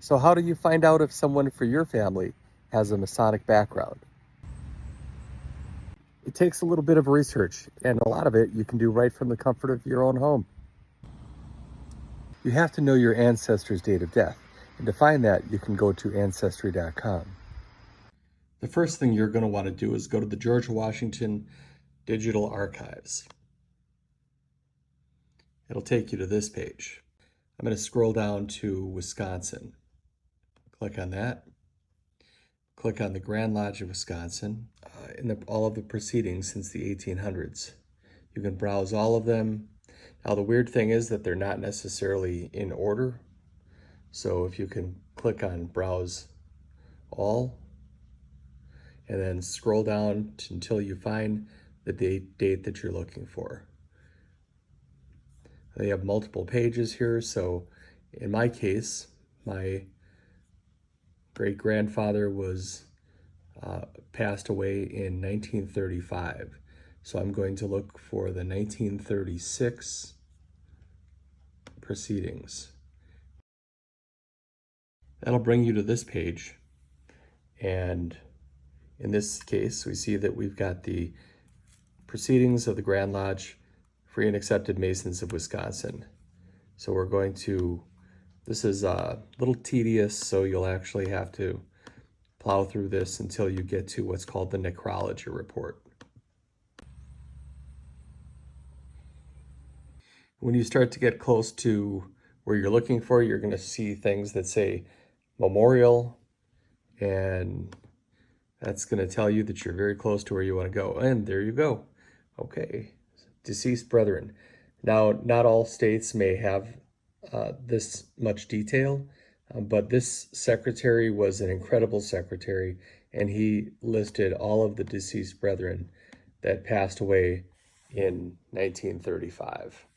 So how do you find out if someone for your family has a Masonic background? It takes a little bit of research, and a lot of it you can do right from the comfort of your own home. You have to know your ancestors' date of death, and to find that, you can go to Ancestry.com. The first thing you're going to want to do is go to the George Washington Digital Archives. It'll take you to this page. I'm going to scroll down to Wisconsin. Click on that. Click on the Grand Lodge of Wisconsin all of the proceedings since the 1800s. You can browse all of them. Now the weird thing is that they're not necessarily in order. So if you can click on Browse All and then scroll down until you find the date that you're looking for. They have multiple pages here, so in my case, my great-grandfather was passed away in 1935. So I'm going to look for the 1936 proceedings. That'll bring you to this page. And in this case, we see that we've got the proceedings of the Grand Lodge Free and Accepted Masons of Wisconsin. So we're going to, this is a little tedious, so you'll actually have to plow through this until you get to what's called the necrology report. When you start to get close to where you're looking for, you're going to see things that say memorial, and that's going to tell you that you're very close to where you want to go. And there you go. Okay, deceased brethren. Now, not all states may have this much detail, but this secretary was an incredible secretary, and he listed all of the deceased brethren that passed away in 1935.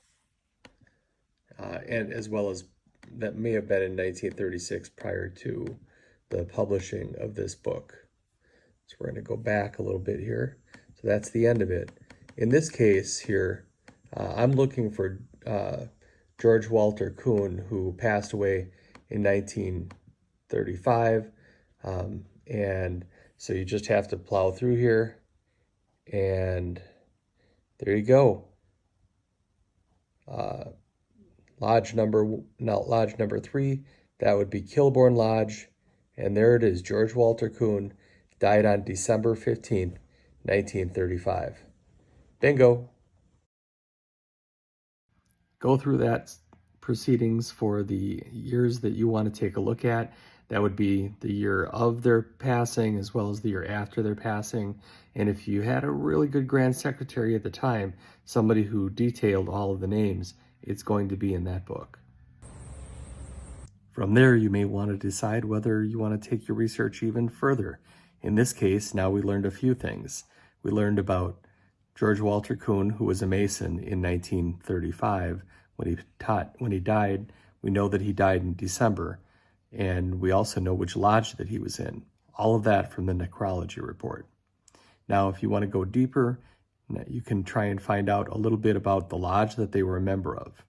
And as well as that may have been in 1936 prior to the publishing of this book. So we're going to go back a little bit here. So that's the end of it. In this case here, I'm looking for George Walter Kuhn, who passed away in 1935. And so you just have to plow through here, and there you go. Lodge number 3, that would be Kilbourne Lodge, and there it is, George Walter Kuhn, died on December 15th, 1935. Bingo. Go through that proceedings for the years that you want to take a look at. That would be the year of their passing as well as the year after their passing. And if you had a really good Grand Secretary at the time, somebody who detailed all of the names, it's going to be in that book. From there, you may want to decide whether you want to take your research even further. In this case, now we learned a few things. We learned about George Walter Kuhn, who was a Mason in 1935. When he died, we know that he died in December, and we also know which lodge that he was in. All of that from the necrology report. Now, if you want to go deeper, you can try and find out a little bit about the lodge that they were a member of.